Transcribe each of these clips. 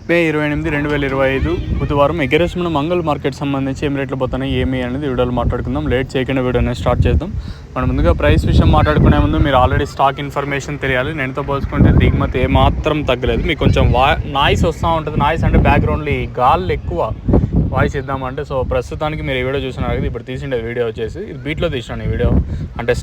మే 28, 2025 బుధవారం ఎగరేసిన మంగళ మార్కెట్ సంబంధించి ఏం రేట్లు పోతున్నాయి ఏమి అనేది వీడియోలో మాట్లాడుకుందాం. లేట్ చేయకుండా వీడియోని స్టార్ట్ చేద్దాం. మనం ముందుగా ప్రైస్ విషయం మాట్లాడుకునే ముందు మీరు ఆల్రెడీ స్టాక్ ఇన్ఫర్మేషన్ తెలియాలి. నేనుతో పోల్చుకుంటే దిగుమతి ఏమాత్రం తగ్గలేదు. మీకు కొంచెం నాయిస్ వస్తూ ఉంటుంది. నాయిస్ అంటే బ్యాక్గ్రౌండ్లో ఈ గాల్లో ఎక్కువ వాయిస్ ఇద్దామంటే. సో ప్రస్తుతానికి మీరు ఈ వీడియో చూసినారు కదా, ఇప్పుడు తీసిన వీడియో వచ్చేసి ఇది బీట్లో తీసినాను ఈ వీడియో. అంటే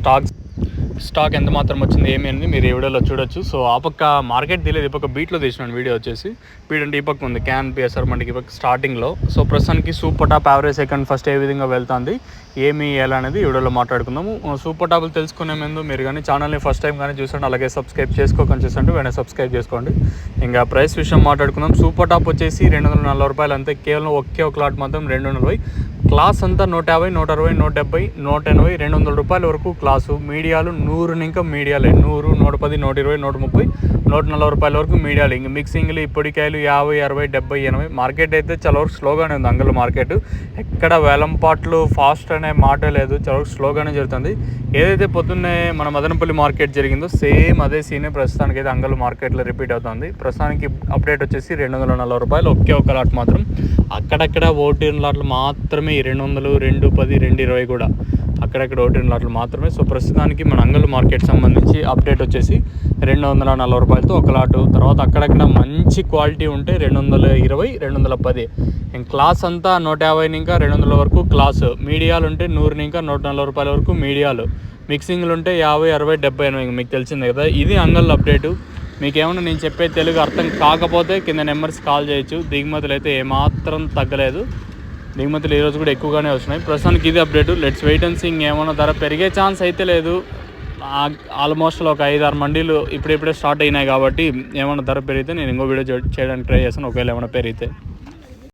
స్టాక్ ఎంత మాత్రం వచ్చింది ఏమి అనేది మీరు ఈ వీడియోలో చూడొచ్చు. సో ఆ పక్క మార్కెట్ తెలియదు, ఈ పక్క బీట్లో తీసినాను వీడియో వచ్చేసి. బీట్ అంటే ఈ పక్క ఉంది, క్యాన్ పిఎస్ఆర్ మనకి ఈ పక్క స్టార్టింగ్లో. సో ప్రస్తుతానికి super top average second first ఏ విధంగా వెళ్తుంది ఏమి ఎలా అనేది ఈ వీడియోలో మాట్లాడుకుందాము. సూపర్ టాప్లు తెలుసుకునే ముందు మీరు కానీ ఛానల్ని ఫస్ట్ టైం కానీ చూసండి, అలాగే సబ్స్క్రైబ్ చేసుకోకుండా చూసండి, వెంటనే సబ్స్క్రైబ్ చేసుకోండి. ఇంకా ప్రైస్ విషయం మాట్లాడుకుందాం. సూపర్ టాప్ వచ్చేసి 240 రూపాయలు అంతే. కేవలం ఒకే ఒక లాట్ మాత్రం 240. క్లాస్ అంతా 150, 160, 170, 180, 200 రూపాయల వరకు క్లాసు. మీడియాలు 100 ఇంకా మీడియాలే 100, 110, 120, 130, 140 రూపాయల వరకు మీడియాలు. ఇంక మిక్సింగ్లు ఇప్పటికాయలు 50, 60, 70, 80. మార్కెట్ అయితే చాలా వరకు స్లోగానే ఉంది. అంగళ మార్కెట్ ఎక్కడ వేలంపాట్లు ఫాస్ట్ అనే మాట లేదు, చాలా వరకు స్లోగానే జరుగుతుంది. ఏదైతే పొద్దున్నే మన మదనపల్లి మార్కెట్ జరిగిందో సేమ్ అదే సీనే ప్రస్తుతానికి అయితే అంగళ మార్కెట్లో రిపీట్ అవుతుంది. ప్రస్తుతానికి అప్డేట్ వచ్చేసి 240 రూపాయలు ఒకే ఒక లాట్ మాత్రం. అక్కడక్కడ ఓటీన్ లాట్లు మాత్రమే 200, 210, 220 కూడా అక్కడక్కడ ఓటీన్ లాట్లు మాత్రమే. సో ప్రస్తుతానికి మన అంగళ మార్కెట్ సంబంధించి అప్డేట్ వచ్చేసి 240 రూపాయలతో ఒక లాటు. తర్వాత అక్కడక్కడ మంచి క్వాలిటీ ఉంటే 220, 210. ఇంక క్లాస్ అంతా 150 ఇంకా 200 వరకు క్లాసు. మీడియాలు ఉంటే 100 ఇంకా 140 రూపాయల వరకు మీడియాలు. మిక్సింగ్లు ఉంటే 50, 60, 70, 80. మీకు తెలిసిందే కదా, ఇది అంగళ అప్డేటు. మీకేమన్నా నేను చెప్పే తెలుగు అర్థం కాకపోతే కింద నెంబర్స్ కాల్ చేయొచ్చు. దిగుమతులు అయితే ఏమాత్రం తగ్గలేదు. దిగుమతులు ఈరోజు కూడా ఎక్కువగానే వస్తున్నాయి. ప్రస్తుతానికి ఇది update. Let's wait and see. ఏమన్నా ధర పెరిగే ఛాన్స్ అయితే లేదు. ఆల్మోస్ట్ ఒక 5-6 మండీలు ఇప్పుడే స్టార్ట్ అయినాయి కాబట్టి ఏమైనా ధర పెరిగితే నేను ఇంకో వీడియో చేయడానికి ట్రై చేస్తాను, ఒకవేళ ఏమైనా పెరిగితే.